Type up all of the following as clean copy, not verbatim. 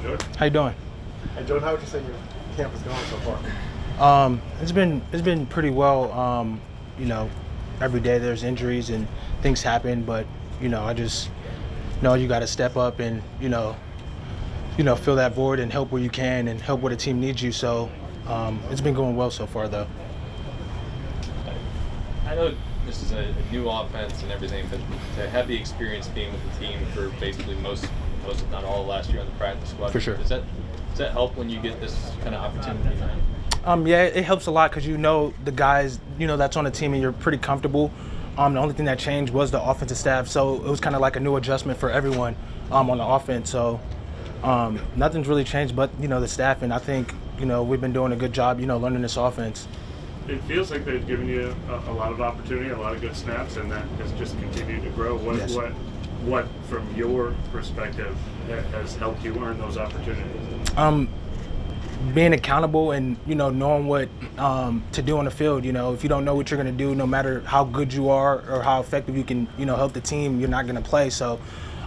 Jordan. How you doing? And Jordan, how would you say your camp is going so far? It's been pretty well. Every day there's injuries and things happen, but I just know you got to step up and fill that void and help where you can and help where the team needs you. So it's been going well so far, though. I know this is a new offense and everything, but to have the experience being with the team for basically most if not all of last year on the practice squad, For sure. Does that help when you get this kind of opportunity now? Yeah, it helps a lot because the guys that's on the team and you're pretty comfortable. The only thing that changed was the offensive staff, so it was kind of like a new adjustment for everyone on the offense. So nothing's really changed but the staff, and I think we've been doing a good job learning this offense. It feels like they've given you a lot of opportunity, a lot of good snaps, and that has just continued to grow. Yes. What from your perspective has helped you earn those opportunities? Being accountable and knowing what to do on the field. If you don't know what you're going to do, no matter how good you are or how effective you can help the team, you're not going to play. So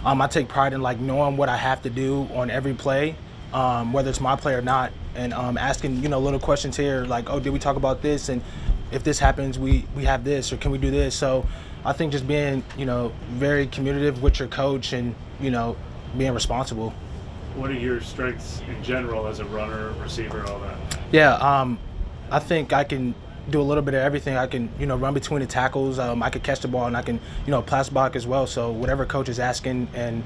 I take pride in knowing what I have to do on every play, whether it's my play or not, and asking little questions here like, oh, did we talk about this, and if this happens we have this, or can we do this? So I think just being very communicative with your coach and being responsible. What are your strengths in general as a runner, receiver, all that? Yeah, I think I can do a little bit of everything. I can, run between the tackles. I can catch the ball, and I can, pass block as well. So whatever coach is asking, and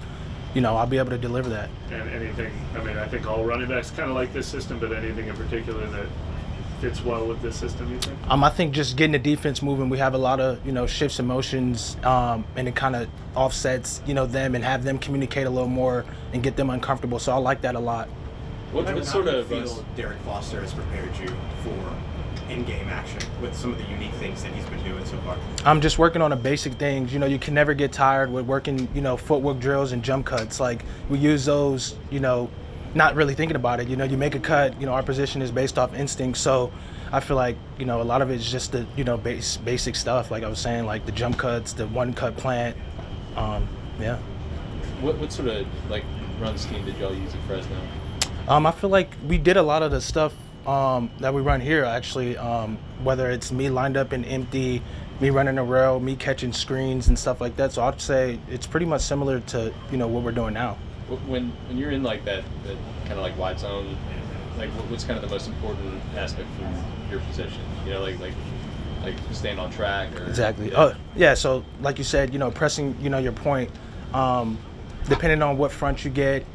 I'll be able to deliver that. And anything, I think all running backs kind of like this system, but anything in particular that fits well with this system, you think? I think just getting the defense moving. We have a lot of, shifts and motions, and it kind of offsets, them, and have them communicate a little more and get them uncomfortable. So I like that a lot. What sort of do you feel Derek Foster has prepared you for in-game action with some of the unique things that he's been doing so far? I'm just working on the basic things. You can never get tired with working, footwork drills and jump cuts. Like, we use those, not really thinking about it. You make a cut, our position is based off instinct. So I feel like, a lot of it is just the, basic stuff. Like I was saying, like the jump cuts, the one cut plant. Yeah. What sort of run scheme did y'all use at Fresno? I feel like we did a lot of the stuff that we run here, actually, whether it's me lined up and empty, me running a rail, me catching screens and stuff like that. So I'd say it's pretty much similar to, what we're doing now. When you're in that kind of wide zone, what's kind of the most important aspect from your position? Like staying on track or exactly. Yeah. So like you said, pressing, your point. Depending on what front you get,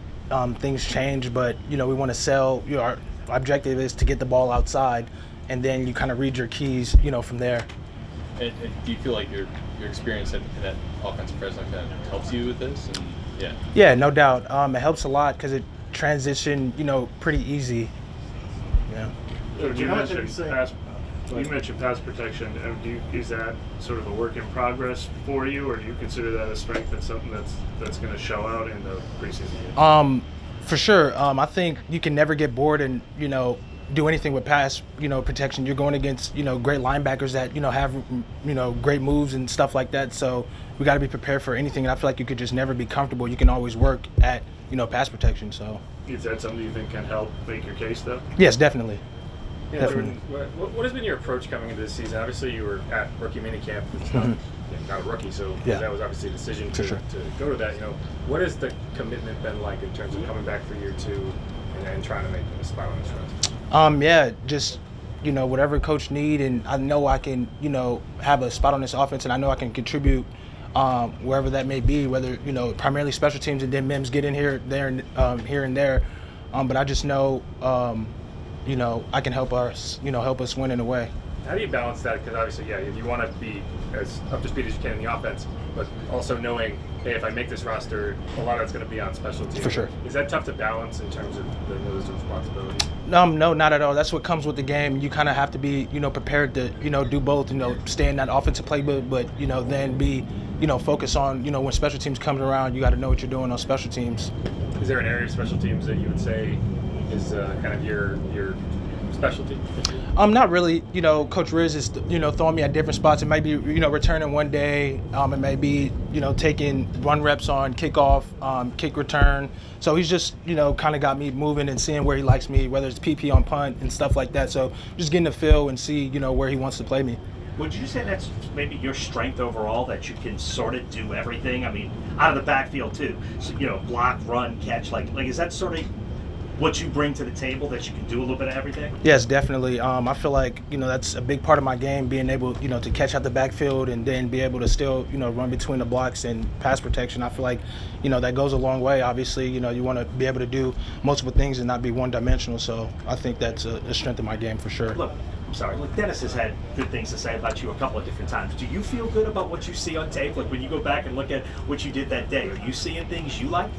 things change. But we want to sell. Our objective is to get the ball outside, and then you kind of read your keys, from there. And do you feel like your experience in that offensive Fresno kind of helps you with this? And yeah, no doubt. It helps a lot because it transitioned, pretty easy. Yeah. You mentioned pass protection. Is that sort of a work in progress for you, or do you consider that a strength and something that's going to show out in the preseason game? For sure. I think you can never get bored and do anything with pass protection. You're going against great linebackers that have great moves and stuff like that. So we got to be prepared for anything. And I feel like you could just never be comfortable. You can always work at pass protection. So is that something you think can help make your case, though? Yes, definitely. Yeah, Jordan, what has been your approach coming into this season? Obviously, you were at rookie minicamp. It's not a rookie, so that was obviously a decision to go to that. What has the commitment been like in terms of coming back for year two and trying to make a spot on this front? Yeah, just whatever coach need, and I know I can have a spot on this offense, and I know I can contribute wherever that may be, whether primarily special teams and then Mims get in here, there, here and there. But I just know. I can help us win in a way. How do you balance that? Because obviously, you want to be as up to speed as you can in the offense, but also knowing, hey, if I make this roster, a lot of it's going to be on special teams. For sure. Is that tough to balance in terms of those responsibilities? No, not at all. That's what comes with the game. You kind of have to be, prepared to, do both. Stay in that offensive playbook, but then be, focus on, when special teams comes around, you got to know what you're doing on special teams. Is there an area of special teams that you would say is kind of your specialty? Not really. You know, Coach Riz is, throwing me at different spots. It might be, returning one day. It may be, taking run reps on kickoff, kick return. So he's just, kind of got me moving and seeing where he likes me, whether it's PP on punt and stuff like that. So just getting to feel and see, where he wants to play me. Would you say that's maybe your strength overall, that you can sort of do everything? I mean, out of the backfield too. So, block, run, catch. Like is that sort of what you bring to the table, that you can do a little bit of everything? Yes, definitely. I feel like, that's a big part of my game, being able, to catch out the backfield and then be able to still, run between the blocks and pass protection. I feel like, that goes a long way. Obviously, you want to be able to do multiple things and not be one-dimensional. So I think that's a strength of my game for sure. Look, I'm sorry. Look, Dennis has had good things to say about you a couple of different times. Do you feel good about what you see on tape? Like when you go back and look at what you did that day, are you seeing things you like?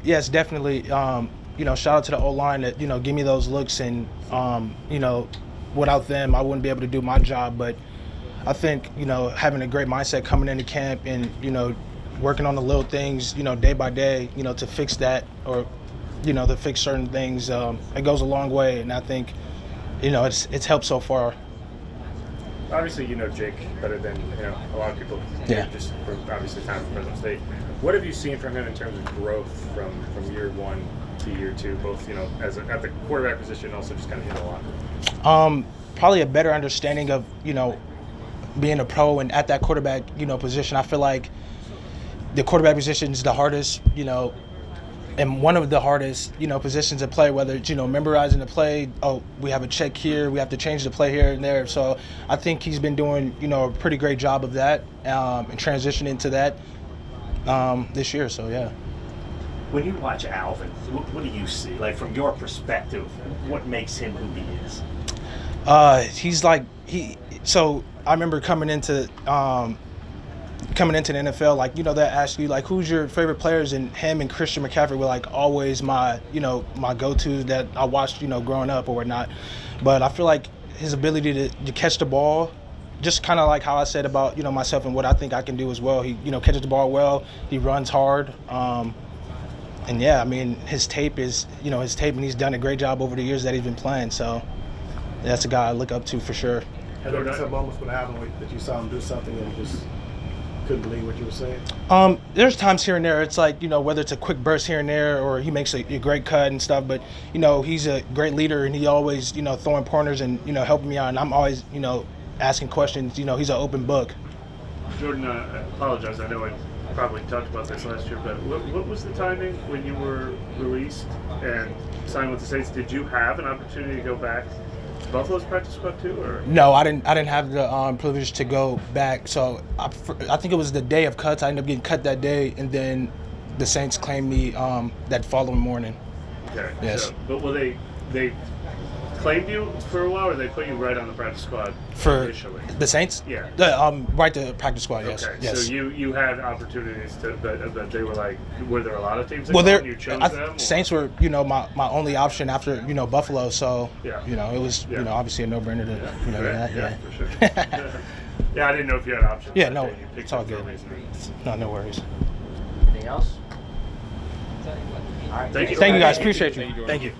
Yes, definitely. Shout out to the O-line that, give me those looks, and, without them, I wouldn't be able to do my job. But I think, having a great mindset coming into camp and, working on the little things, day by day, to fix that, or, to fix certain things, it goes a long way. And I think, it's helped so far. Obviously, you know Jake better than a lot of people. Yeah. Just for obviously time at Fresno State. What have you seen from him in terms of growth from year one to year two, both at the quarterback position, and also just kind of in the locker room? Probably a better understanding of being a pro and at that quarterback position. I feel like the quarterback position is the hardest, and one of the hardest positions to play, whether it's memorizing the play. Oh, we have a check here, we have to change the play here and there. So I think he's been doing a pretty great job of that, and transitioning to that this year. So yeah. When you watch Alvin, what do you see? Like from your perspective, what makes him who he is? So I remember coming into the NFL, like, they ask you, like, who's your favorite players, and him and Christian McCaffrey were, like, always my go-tos that I watched, growing up or whatnot. But I feel like his ability to catch the ball, just kind of like how I said about, myself and what I think I can do as well. He, catches the ball well. He runs hard. And, yeah, I mean, his tape, and he's done a great job over the years that he's been playing. So that's a guy I look up to for sure. Have there been some moments with Alvin that you saw him do something and you just couldn't believe what you were saying? There's times here and there. It's like, whether it's a quick burst here and there, or he makes a great cut and stuff. But, he's a great leader, and he always, throwing pointers and, helping me out. And I'm always, asking questions. He's an open book. Jordan, I apologize. I know I probably talked about this last year, but what was the timing when you were released and signed with the Saints? Did you have an opportunity to go back to Buffalo's practice squad too, or? No, I didn't have the privilege to go back. So I think it was the day of cuts. I ended up getting cut that day, and then the Saints claimed me that following morning. Okay. Yes. So, but will they claimed you for a while, or they put you right on the practice squad for initially? The Saints? Yeah. Right to practice squad. Yes. Okay. Yes. So you had opportunities to, but they were like, were there a lot of teams that you chose them? Saints were, my only option after, Buffalo. So, yeah. It was, obviously a no-brainer to, that. Yeah, for sure. Yeah, I didn't know if you had options. Yeah, no, it's all good. No worries. Anything else? All right. Thank you. Thank you guys. Appreciate you. Thank you.